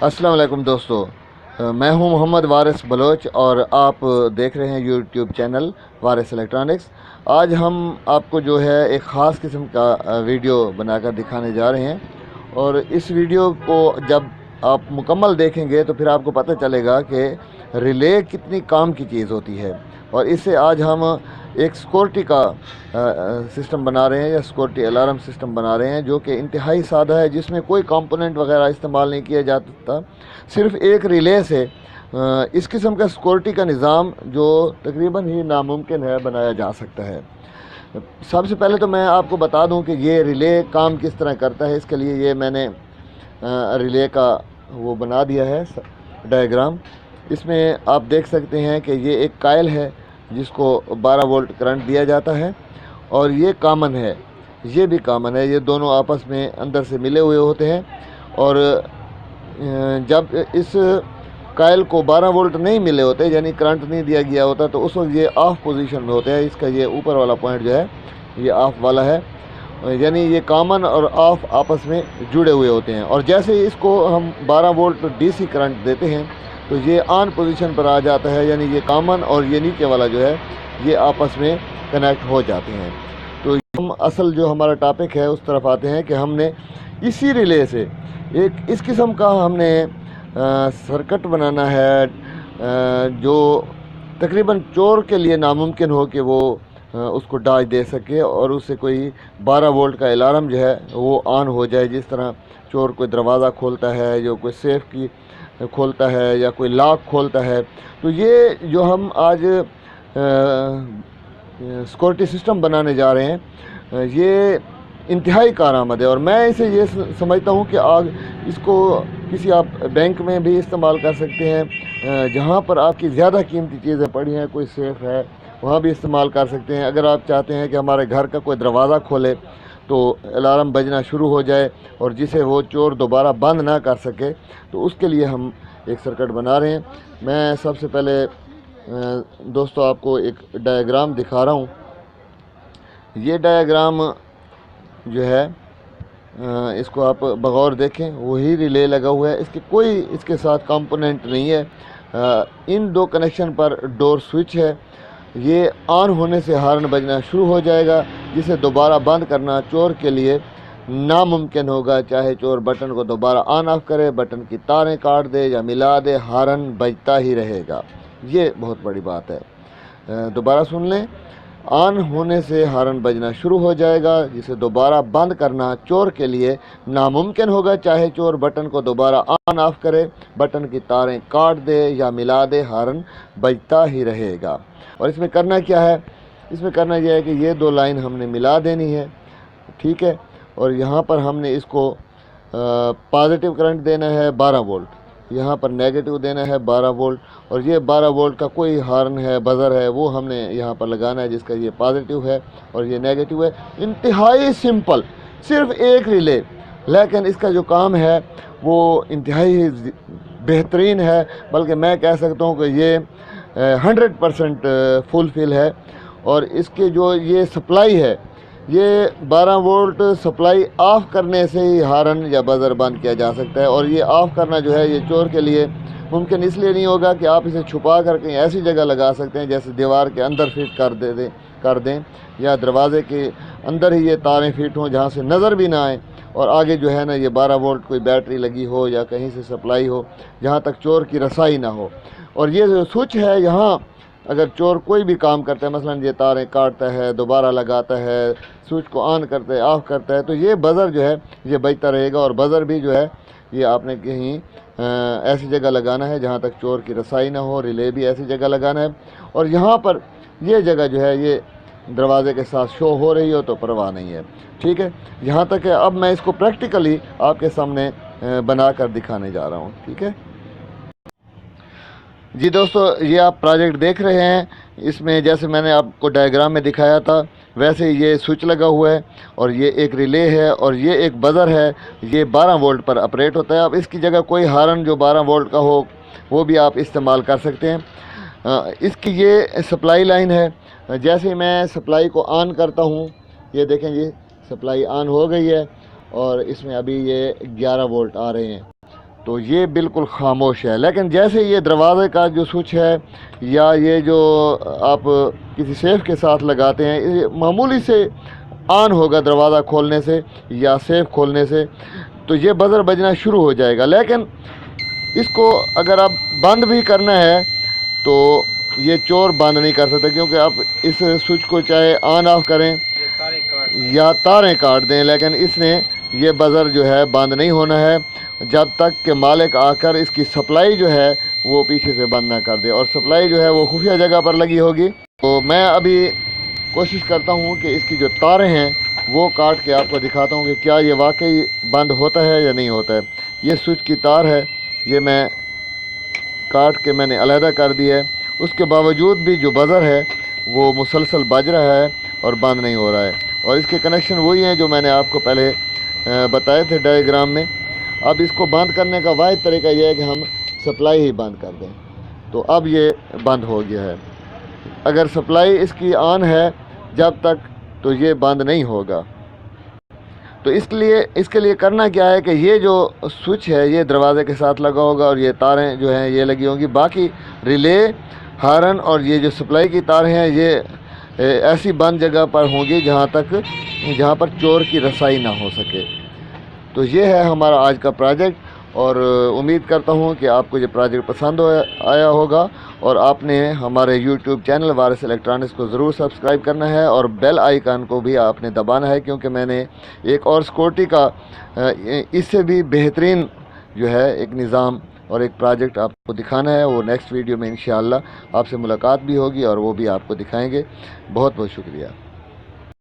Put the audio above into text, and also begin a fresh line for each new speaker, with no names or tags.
السلام علیکم دوستو، میں ہوں محمد وارث بلوچ اور آپ دیکھ رہے ہیں یوٹیوب چینل وارث الیکٹرانکس۔ آج ہم آپ کو جو ہے ایک خاص قسم کا ویڈیو بنا کر دکھانے جا رہے ہیں، اور اس ویڈیو کو جب آپ مکمل دیکھیں گے تو پھر آپ کو پتہ چلے گا کہ ریلے کتنی کام کی چیز ہوتی ہے۔ اور اس سے آج ہم ایک سیکورٹی کا سسٹم بنا رہے ہیں یا سیکورٹی الارم سسٹم بنا رہے ہیں، جو کہ انتہائی سادہ ہے، جس میں کوئی کمپوننٹ وغیرہ استعمال نہیں کیا جاتا، صرف ایک ریلے سے اس قسم کا سیکورٹی کا نظام جو تقریباً ہی ناممکن ہے بنایا جا سکتا ہے۔ سب سے پہلے تو میں آپ کو بتا دوں کہ یہ ریلے کام کس طرح کرتا ہے۔ اس کے لیے یہ میں نے ریلے کا وہ بنا دیا ہے ڈائیگرام۔ اس میں آپ دیکھ سکتے ہیں کہ یہ ایک کائل ہے جس کو 12 وولٹ کرنٹ دیا جاتا ہے، اور یہ کامن ہے، یہ بھی کامن ہے، یہ دونوں آپس میں اندر سے ملے ہوئے ہوتے ہیں۔ اور جب اس کائل کو 12 وولٹ نہیں ملے ہوتے، یعنی کرنٹ نہیں دیا گیا ہوتا، تو اس وقت یہ آف پوزیشن میں ہوتا ہے۔ اس کا یہ اوپر والا پوائنٹ جو ہے یہ آف والا ہے، یعنی یہ کامن اور آف آپس میں جڑے ہوئے ہوتے ہیں۔ اور جیسے ہی اس کو ہم 12 وولٹ ڈی سی کرنٹ دیتے ہیں تو یہ آن پوزیشن پر آ جاتا ہے، یعنی یہ کامن اور یہ نیچے والا جو ہے یہ آپس میں کنیکٹ ہو جاتے ہیں۔ تو ہم اصل جو ہمارا ٹاپک ہے اس طرف آتے ہیں کہ ہم نے اسی ریلے سے ایک اس قسم کا ہم نے سرکٹ بنانا ہے جو تقریباً چور کے لیے ناممکن ہو کہ وہ اس کو ڈاج دے سکے، اور اس سے کوئی 12 وولٹ کا الارم جو ہے وہ آن ہو جائے۔ جس طرح چور کوئی دروازہ کھولتا ہے، جو کوئی سیف کی کھولتا ہے یا کوئی لاک کھولتا ہے، تو یہ جو ہم آج سیکورٹی سسٹم بنانے جا رہے ہیں یہ انتہائی کارآمد ہے۔ اور میں اسے یہ سمجھتا ہوں کہ اس کو کسی آپ بینک میں بھی استعمال کر سکتے ہیں، جہاں پر آپ کی زیادہ قیمتی چیزیں پڑی ہیں، کوئی سیف ہے، وہاں بھی استعمال کر سکتے ہیں۔ اگر آپ چاہتے ہیں کہ ہمارے گھر کا کوئی دروازہ کھولے تو الارم بجنا شروع ہو جائے اور جسے وہ چور دوبارہ بند نہ کر سکے، تو اس کے لیے ہم ایک سرکٹ بنا رہے ہیں۔ میں سب سے پہلے دوستو آپ کو ایک ڈائیگرام دکھا رہا ہوں۔ یہ ڈائیگرام جو ہے اس کو آپ بغور دیکھیں، وہی ریلے لگا ہوا ہے، اس کے ساتھ کمپوننٹ نہیں ہے۔ ان دو کنیکشن پر ڈور سوئچ ہے، یہ آن ہونے سے ہارن بجنا شروع ہو جائے گا، جسے دوبارہ بند کرنا چور کے لیے ناممکن ہوگا۔ چاہے چور بٹن کو دوبارہ آن آف کرے، بٹن کی تاریں کاٹ دے یا ملا دے، ہارن بجتا ہی رہے گا۔ یہ بہت بڑی بات ہے، دوبارہ سن لیں۔ آن ہونے سے ہارن بجنا شروع ہو جائے گا، جسے دوبارہ بند کرنا چور کے لیے ناممکن ہوگا۔ چاہے چور بٹن کو دوبارہ آن آف کرے، بٹن کی تاریں کاٹ دے یا ملا دے، ہارن بجتا ہی رہے گا۔ اور اس میں کرنا کیا ہے؟ اس میں کرنا یہ ہے کہ یہ دو لائن ہم نے ملا دینی ہے، ٹھیک ہے؟ اور یہاں پر ہم نے اس کو پازیٹیو کرنٹ دینا ہے 12 وولٹ، یہاں پر نیگیٹو دینا ہے 12 وولٹ، اور یہ 12 وولٹ کا کوئی ہارن ہے، بزر ہے، وہ ہم نے یہاں پر لگانا ہے، جس کا یہ پازیٹیو ہے اور یہ نیگیٹو ہے۔ انتہائی سمپل، صرف ایک ریلے، لیکن اس کا جو کام ہے وہ انتہائی بہترین ہے، بلکہ میں کہہ سکتا ہوں کہ یہ 100% فل ہے۔ اور اس کے جو یہ سپلائی ہے، یہ 12 وولٹ سپلائی آف کرنے سے ہی ہارن یا بزر بند کیا جا سکتا ہے۔ اور یہ آف کرنا جو ہے یہ چور کے لیے ممکن اس لیے نہیں ہوگا کہ آپ اسے چھپا کر کہیں ایسی جگہ لگا سکتے ہیں جیسے دیوار کے اندر فٹ کر دیں یا دروازے کے اندر ہی یہ تاریں فٹ ہوں جہاں سے نظر بھی نہ آئیں، اور آگے جو ہے نا یہ 12 وولٹ کوئی بیٹری لگی ہو یا کہیں سے سپلائی ہو جہاں تک چور کی رسائی نہ ہو۔ اور یہ جو سوئچ ہے، یہاں اگر چور کوئی بھی کام کرتا ہے، مثلا یہ تاریں کاٹتا ہے، دوبارہ لگاتا ہے، سوئچ کو آن کرتا ہے، آف کرتا ہے، تو یہ بزر جو ہے یہ بجتا رہے گا۔ اور بزر بھی جو ہے یہ آپ نے کہیں ایسی جگہ لگانا ہے جہاں تک چور کی رسائی نہ ہو، ریلے بھی ایسی جگہ لگانا ہے۔ اور یہاں پر یہ جگہ جو ہے یہ دروازے کے ساتھ شو ہو رہی ہو تو پرواہ نہیں ہے، ٹھیک ہے؟ یہاں تک ہے۔ اب میں اس کو پریکٹیکلی آپ کے سامنے بنا کر دکھانے جا رہا ہوں، ٹھیک ہے جی دوستو؟ یہ آپ پروجیکٹ دیکھ رہے ہیں، اس میں جیسے میں نے آپ کو ڈائیگرام میں دکھایا تھا ویسے یہ سوئچ لگا ہوا ہے، اور یہ ایک ریلے ہے، اور یہ ایک بزر ہے، یہ 12 وولٹ پر آپریٹ ہوتا ہے۔ اب اس کی جگہ کوئی ہارن جو 12 وولٹ کا ہو وہ بھی آپ استعمال کر سکتے ہیں۔ اس کی یہ سپلائی لائن ہے، جیسے میں سپلائی کو آن کرتا ہوں، یہ دیکھیں جی سپلائی آن ہو گئی ہے، اور اس میں ابھی یہ 11 وولٹ آ رہے ہیں۔ تو یہ بالکل خاموش ہے. لیکن جیسے یہ دروازے کا جو سوئچ ہے یا یہ جو آپ کسی سیف کے ساتھ لگاتے ہیں، یہ معمولی سے آن ہوگا دروازہ کھولنے سے یا سیف کھولنے سے، تو یہ بزر بجنا شروع ہو جائے گا. لیکن اس کو اگر آپ بند بھی کرنا ہے تو یہ چور بند نہیں کر سکتا، کیونکہ آپ اس سوئچ کو چاہے آن آف کریں یا تاریں کاٹ دیں، لیکن اس نے یہ بزر جو ہے بند نہیں ہونا ہے جب تک کہ مالک آ کر اس کی سپلائی جو ہے وہ پیچھے سے بند نہ کر دے. اور سپلائی جو ہے وہ خفیہ جگہ پر لگی ہوگی. تو میں ابھی کوشش کرتا ہوں کہ اس کی جو تاریں ہیں وہ کاٹ کے آپ کو دکھاتا ہوں کہ کیا یہ واقعی بند ہوتا ہے یا نہیں ہوتا ہے. یہ سوئچ کی تار ہے، یہ میں کاٹ کے میں نے علیحدہ کر دی ہے. اس کے باوجود بھی جو بزر ہے وہ مسلسل بج رہا ہے اور بند نہیں ہو رہا ہے. اور اس کے کنیکشن وہی ہیں جو میں نے آپ کو پہلے بتائے تھے ڈائیگرام میں. اب اس کو بند کرنے کا واحد طریقہ یہ ہے کہ ہم سپلائی ہی بند کر دیں. تو اب یہ بند ہو گیا ہے. اگر سپلائی اس کی آن ہے جب تک تو یہ بند نہیں ہوگا. تو اس کے لیے کرنا کیا ہے کہ یہ جو سوئچ ہے یہ دروازے کے ساتھ لگا ہوگا اور یہ تاریں جو ہیں یہ لگی ہوں گی. باقی ریلے، ہارن اور یہ جو سپلائی کی تاریں ہیں یہ ایسی بند جگہ پر ہوں گی جہاں پر چور کی رسائی نہ ہو سکے. تو یہ ہے ہمارا آج کا پروجیکٹ، اور امید کرتا ہوں کہ آپ کو یہ پروجیکٹ پسند آیا ہوگا. اور آپ نے ہمارے یوٹیوب چینل وارث الیکٹرانکس کو ضرور سبسکرائب کرنا ہے اور بیل آئیکن کو بھی آپ نے دبانا ہے، کیونکہ میں نے ایک اور سیکورٹی کا اس سے بھی بہترین جو ہے ایک نظام اور ایک پروجیکٹ آپ کو دکھانا ہے. وہ نیکسٹ ویڈیو میں انشاءاللہ آپ سے ملاقات بھی ہوگی اور وہ بھی آپ کو دکھائیں گے. بہت بہت شکریہ.